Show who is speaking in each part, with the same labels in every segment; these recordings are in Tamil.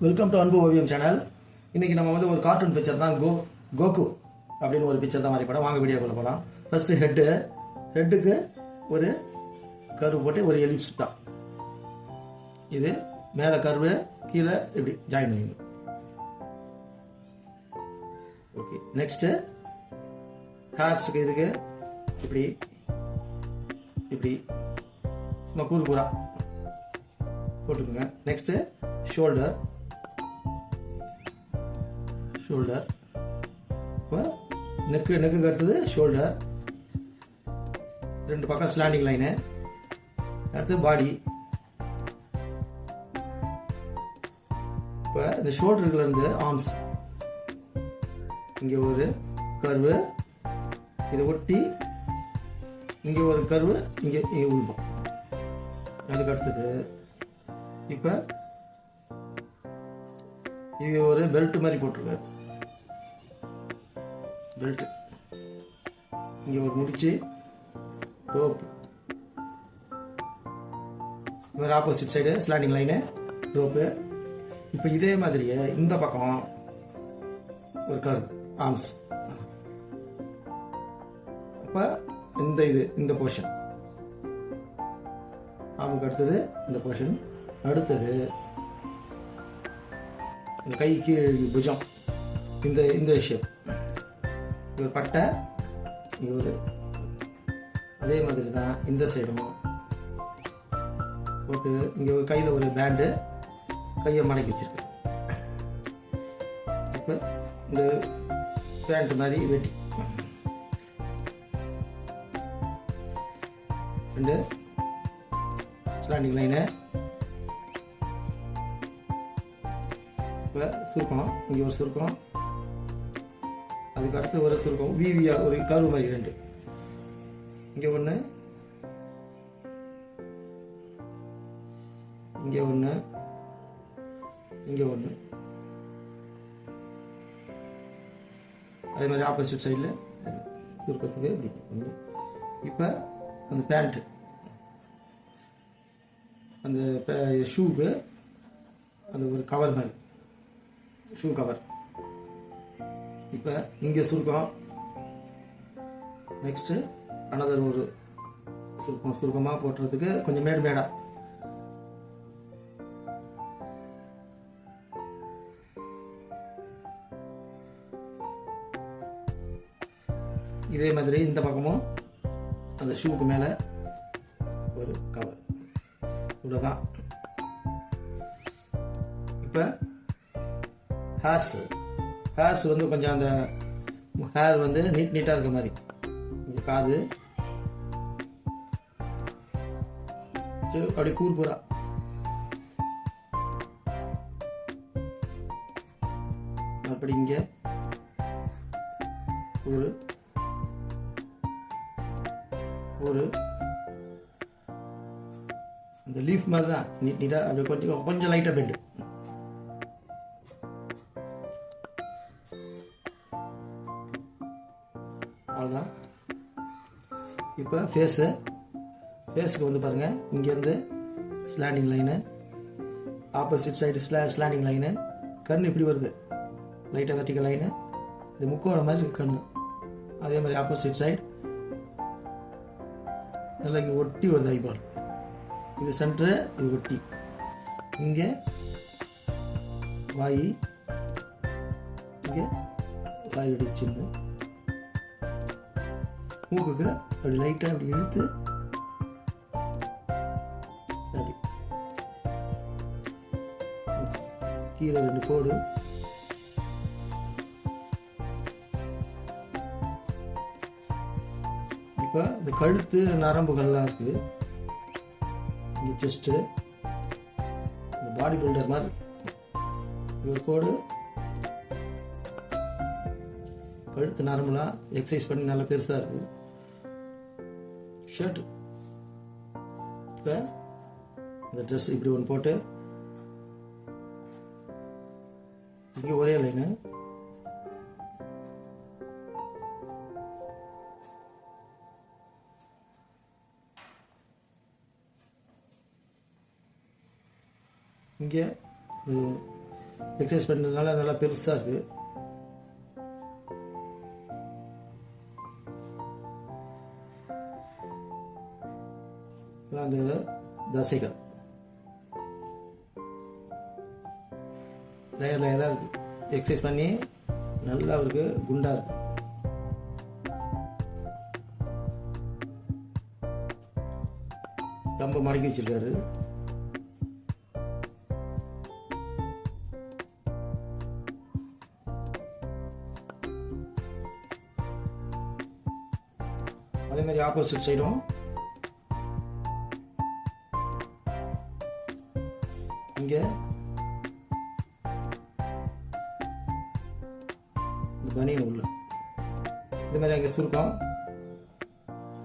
Speaker 1: வெல்கம் டு அன்பு ஓவியம் சேனல். இன்றைக்கி நம்ம வந்து ஒரு கார்ட்டூன் பிக்சர் தான் கோகு அப்படின்னு ஒரு பிக்சர் தான் வரைபடம். வாங்க வீடியோக்குள்ள போகலாம். ஃபஸ்ட்டு ஹெட்டுக்கு ஒரு கர்வு போட்டு ஒரு எலிப்ஸ் தான். இது மேலே கர்வு, கீழே இப்படி ஜாயின் பண்ணிக்கணும். ஓகே, நெக்ஸ்ட்டு ஹேர்ஸுக்கு இதுக்கு இப்படி இப்படி சும்மா கூறு போட்டுக்கோங்க. நெக்ஸ்ட்டு ஷோல்டர் இப்போ நெக்கு அடுத்தது ஷோல்டர், ரெண்டு பக்கம் ஸ்லாண்டிங் லைனு, அடுத்து பாடி. இப்போ இந்த ஷோல்டருக்குள்ள இருந்து ஆர்ம்ஸ் இங்கே ஒரு கர்வு, இதை ஒட்டி இங்கே ஒரு கர்வு, இங்கே உள்பம். அதுக்கு அடுத்தது இப்போ இது ஒரு பெல்ட் மாதிரி போட்டிருக்காரு. பெல்ட் இங்கே ஒரு முடிச்சு, ரோப், வேறு opposite side slanting line, rope. இப்போ இதே மாதிரியே இந்த பக்கம் ஒரு கர்வ் ஆர்ம்ஸ். இப்போ இந்த போர்ஷன் ஆர்முக்கு அடுத்தது இந்த போர்ஷன். அடுத்தது கைக்கு புஜம், இந்த ஷேப், ஒரு பட்டை, ஒரு அதே மாதிரி தான் இந்த சைடும் போட்டு இங்கே ஒரு கையில் ஒரு பேண்டு, கையை மடக்கி வச்சிருக்கு. இப்போ இந்த பேண்ட் மாதிரி வெட்டி ரெண்டு ஸ்லாண்டிங் லைனு. இப்போ சுருக்கம், இங்கே ஒரு சுருக்கம், அதுக்கு அடுத்து ஒரு சுருக்கம், விவிஆர் ஒரு கர்வு மாதிரி ரெண்டு, இங்கே ஒன்று, இங்கே ஒன்று, இங்கே ஒன்று. அதே மாதிரி ஆப்போசிட் சைடில் சுருக்கத்துக்கு இப்படி. இப்போ அந்த பேண்ட்டு, அந்த ஷூக்கு அந்த ஒரு கவர் மாதிரி, ஷூ கவர். இப்போ இங்கே சுருக்கம், நெக்ஸ்ட்டு அனதர் ஒரு சுருக்கமாக போட்டுறதுக்கு கொஞ்சம் மேடாக. இதே மாதிரி இந்த பக்கமும் அந்த ஷூக்கு மேலே ஒரு கவர். இவ்வளோதான். இப்போ ஹேர்ஸ் வந்து கொஞ்சம் அந்த ஹேர் வந்து நீட்டாக இருக்க மாதிரி, இந்த காது அப்படி கூர்புறா. அப்படி இங்கே ஒரு இந்த லீஃப் மாதிரி தான் நீட்டாக அப்படி கொஞ்சம் லைட்டாக பெண்டு. அவ்வளோதான். இப்போ ஃபேஸுக்கு வந்து பாருங்கள், இங்கேருந்து slanting line, opposite side slanting line, கண் இப்படி வருது, லைட்டாக வெர்டிக்கல் லைனு, இது முக்கோணம் மாதிரி இருக்குது கண். அதே மாதிரி ஆப்போசிட் சைடு நல்லா இங்கே ஒட்டி வருது ஐபால். இது சென்ட்ரு, இது ஒட்டி. இங்கே வாய், இங்கே வாயுடைய சின்ன மூக்குக்கு அப்படி லைட்டாக அப்படி இழுத்து அப்படி கீழே ரெண்டு கோடு. இப்போ இந்த கழுத்து நரம்புகள்லாம் இருக்குது. இந்த செஸ்ட்டு, இந்த பாடி பில்டர் மாதிரி ஒரு கோடு. கழுத்து நரம்புலாம் எக்ஸசைஸ் பண்ணி நல்லா பெருசாக இருக்குது. ஷர்ட், இப்போ இந்த ட்ரெஸ் இப்படி ஒன்று போட்டு இங்கே ஒரே லைனு, இங்கே எக்ஸசைஸ் பண்ணுறதுனால நல்லா பெருசாக இருக்குது. அந்த தசைகள் லேயராக இருக்குது. எக்ஸசைஸ் பண்ணி நல்லா அவருக்கு குண்டாக இருக்கு. தம்பை மடக்கி வச்சிருக்காரு. அதே மாதிரி ஆப்போசிட் சைடும் இங்கே இந்த பனியன் உள்ள இந்த மாதிரி அங்கே சுருக்கம்,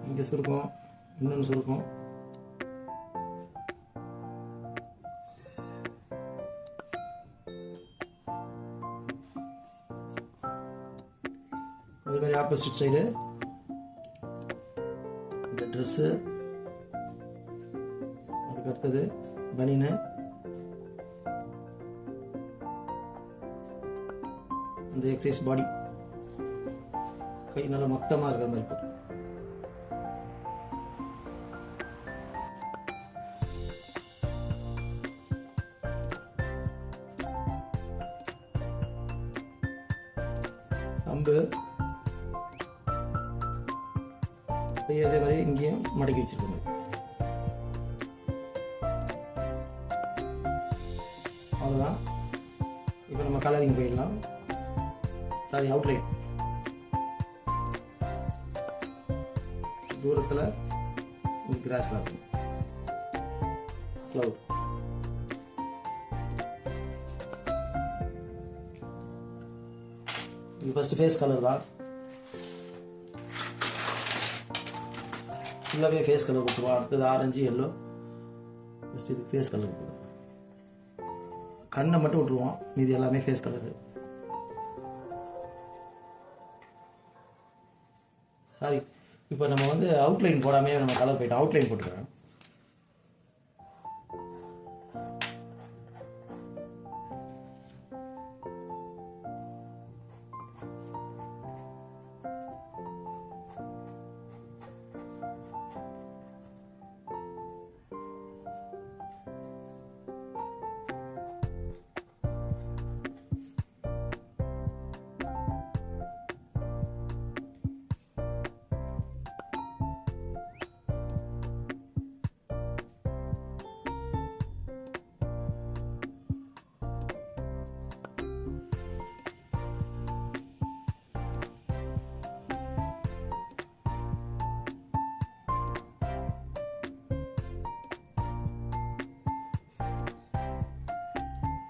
Speaker 1: இங்கே சுருக்கம், இன்னொன்று சுருக்கம். அதே மாதிரி ஆப்போசிட் சைடு இந்த ட்ரெஸ்ஸு, அதுக்கு அடுத்தது பனியனு, அந்த எக்ஸசைஸ் பாடி கை நல்லா மொத்தமாக இருக்கிற மாதிரி போட்டு அம்பு அதே மாதிரி இங்கேயும் மடக்கி வச்சிருக்கோம். அவ்வளோதான். இப்போ நம்ம கலரிங் போயிடலாம். Sorry, outline. தூரத்தில் கிராஸில் இருக்கும் க்ளவுட். இது ஃபஸ்ட்டு ஃபேஸ் கலர் தான். ஃபுல்லாகவே ஃபேஸ் கலர் கொடுத்துருவோம். அடுத்தது ஆரஞ்சு, எல்லோ. ஃபஸ்ட்டு இது ஃபேஸ் கலர் கொடுத்துருவோம். கண்ணை மட்டும் விட்டுருவோம், மீதி எல்லாமே ஃபேஸ் கலரு. சாரி, இப்போ நம்ம வந்து அவுட்லைன் போடாமே நம்ம கலர் போயிட்டோம். அவுட்லைன் போட்டுக்கிறேன்.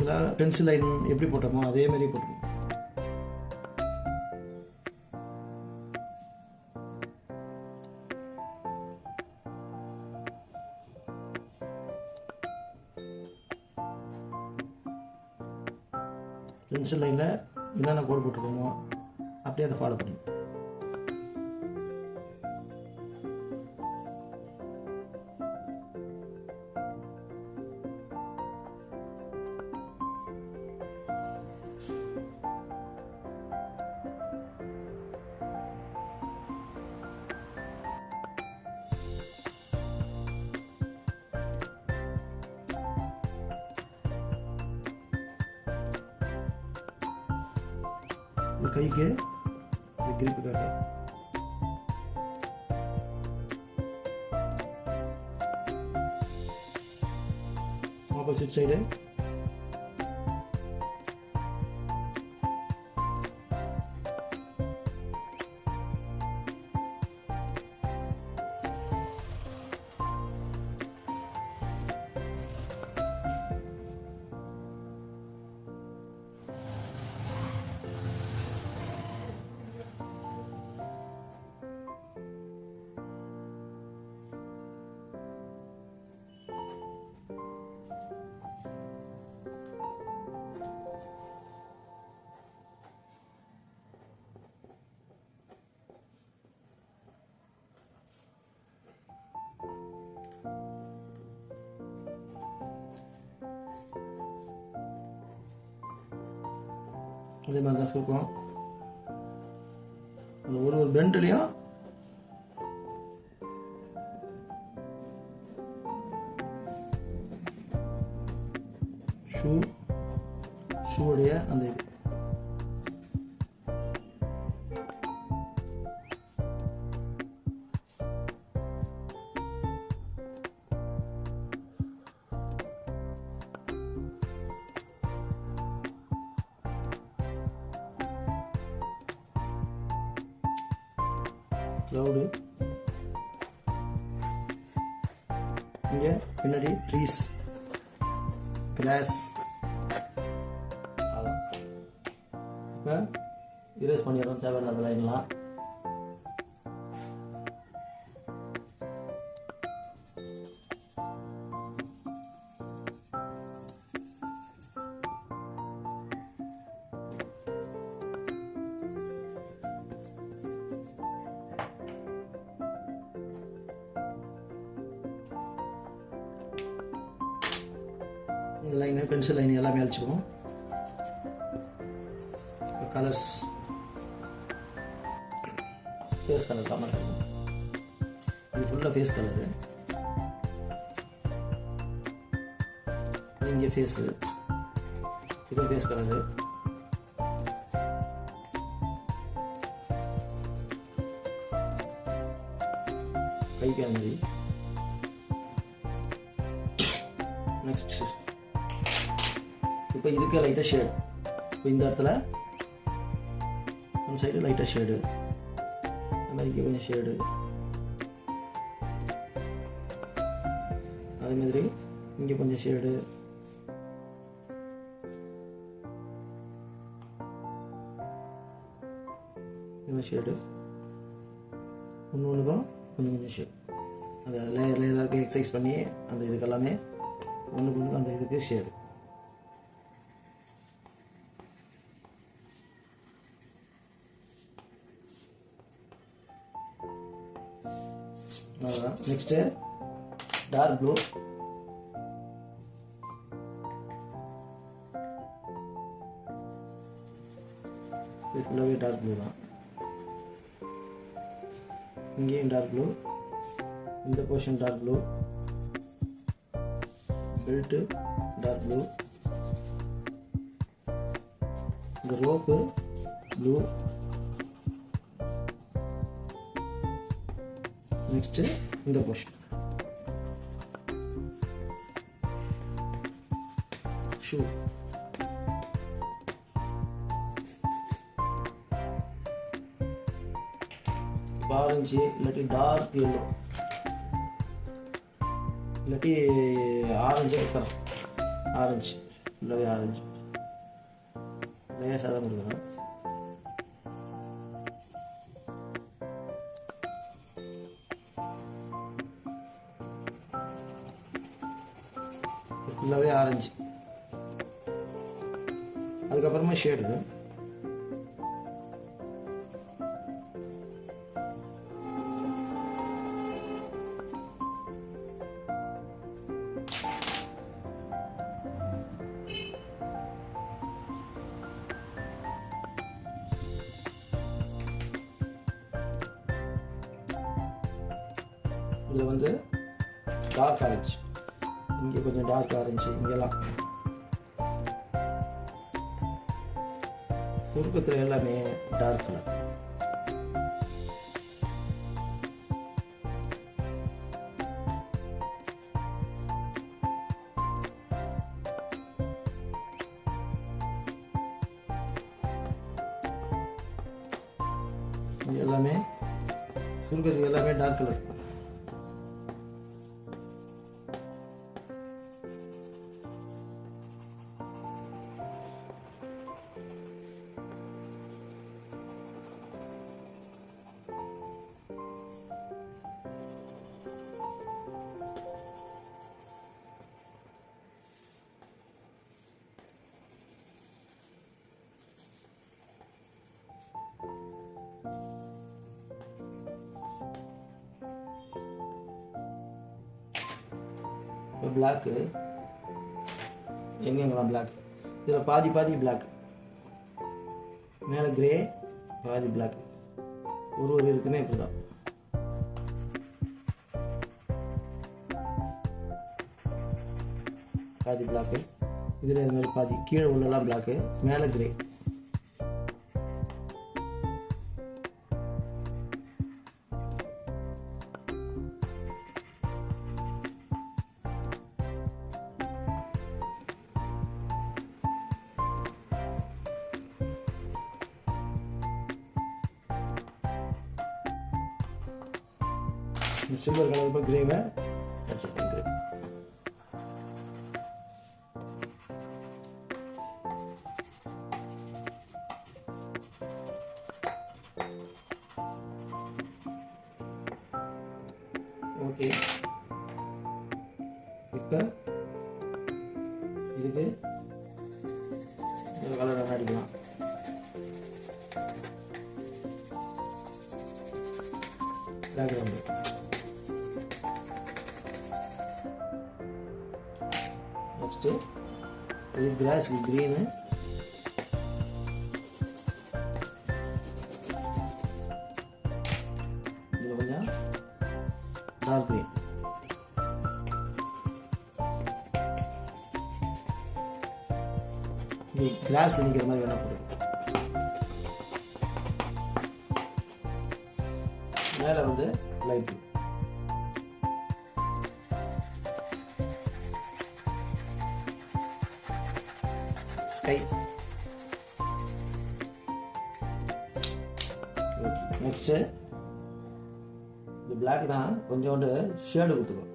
Speaker 1: இதில் பென்சில் லைன் எப்படி போட்டோமோ அதே மாதிரி போட்டோம். பென்சில் லைனில் என்னென்ன கோடு போட்டுருக்கோமோ அப்படியே அதை ஃபாலோ பண்ணி இந்த கைக்கு இந்த கிரிப்புக்காக ஆப்போசிட் சைடு அதே மாதிரி தான் சுருக்கம். அந்த ஒரு பெண்ட்லேயும் ஷூடைய அந்த இது க்ளவுடு, இங்கே பின்னாடி ட்ரீஸ், கிராஸ். இப்போ இரேஸ் பண்ணிடுறோம் தேவையில்லாத லைன்லாம். இந்த லைனு பென்சில் லைன் எல்லாமே அழிச்சுக்குவோம். கலர்ஸ், ஃபேஸ் கலர் தான் மாட்டாங்க, இது ஃபுல்லாக ஃபேஸ் கலரு. இங்கே ஃபேஸு, இது ஃபேஸ் கலரு. கைக்கு அந்த மாதிரி. நெக்ஸ்ட் இப்போ இதுக்கு லைட்டாக ஷேடு. இப்போ இந்த இடத்துல ஒன் சைடு லைட்டாக ஷேடு, அந்த இங்கே கொஞ்சம் ஷேடு, அதே மாதிரி இங்கே கொஞ்சம் ஷேடு, இன்னும் ஷேடு, ஒன்றுக்கும் கொஞ்சம் கொஞ்சம் ஷேடு. அந்த லேயருக்கு எக்ஸசைஸ் பண்ணி அந்த இதுக்கெல்லாமே ஒன்றுக்கு அந்த இதுக்கு ஷேடு. அவ்வளோதான். Next dark blue. இது ஃபுல்லாகவே டார்க் ப்ளூ தான். இங்கேயும் டார்க் ப்ளூ, இந்த portion dark blue, belt dark blue, இந்த ரோப்பு ப்ளூ. நெக்ஸ்ட்டு இந்த போர்ஷன் ஷூ, ஆரஞ்சு இல்லாட்டி டார்க் எல்லோ இல்லாட்டி ஆரஞ்சு வைக்கிறோம். ஆரஞ்சு ஃபுல்லாகவே ஆரஞ்சு லேசாக தான் கொடுக்குறோம். ஃபுல்லாகவே ஆரஞ்சு. அதுக்கப்புறமா ஷேடு. இதில் வந்து டார்க் ஆரஞ்சு, இங்கே கொஞ்சம் டார்க் ஆரஞ்சு, இங்கெல்லாம் சுருக்கத்தில் எல்லாமே டார்க் கலர். இது எல்லாமே சுருக்கத்துக்கு எல்லாமே டார்க் கலர். இப்போ பிளாக்கு எங்கெங்கெல்லாம் பிளாக், இதில் பாதி பாதி பிளாக், மேலே கிரே, பாதி பிளாக். ஒரு இதுக்குமே இப்படி தான். பாதி பிளாக்கு, இதில் இது மாதிரி பாதி, கீழே உள்ளெல்லாம் பிளாக்கு, மேலே கிரே. இந்த சில்வர் கலர் இப்போ கிரேவை வச்சுருக்கேன். ஓகே, இப்போ இதுக்கு இந்த கலர் என்ன அடிக்கலாம். பேக்ரவுண்டு நெக்ஸ்ட்டு இது கிராஸுக்கு க்ரீனு, இதில் கொஞ்சம் டார்க் க்ரீன். இது கிராஸில் நிற்கிற மாதிரி வேணால் போடுங்க. மேலே வந்து லைட் ஸ்கை. நெக்ஸ்ட்டு இது பிளாக் தான், கொஞ்சோண்டு ஷேடு கொடுத்துருவோம்.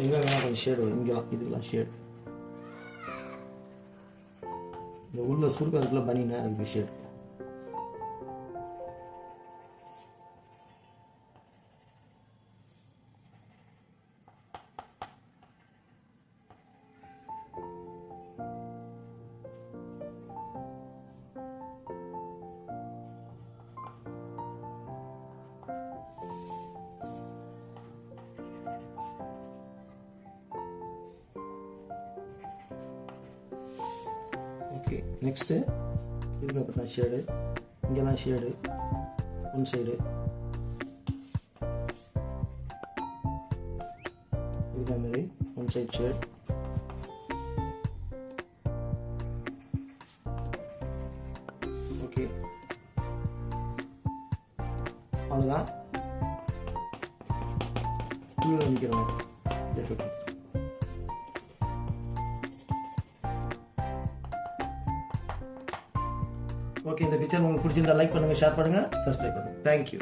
Speaker 1: எங்கே வேணால் கொஞ்சம் ஷேடு வரும். இங்கெல்லாம் இதுக்கெல்லாம் ஷேடு, இந்த உள்ள சுருக்கு அதுக்குள்ள பண்ணினா அதுக்கு ஷேடு. ஓகே, நெக்ஸ்ட்டு இதுக்கப்புறம் தான் ஷேடு. இங்கெல்லாம் ஷேடு, ஒன் சைடு இதுக்கு மாதிரி ஒன் சைட் ஷேட். ஓகே, அவ்வளோதான். கீழே நிற்கிறோம். ஓகே, இந்த பிக்சர் உங்களுக்கு பிடிச்சிருந்தா லைக் பண்ணுங்கள், ஷேர் பண்ணுங்கள், சப்ஸ்கிரைப் பண்ணுங்கள். தேங்க்யூ.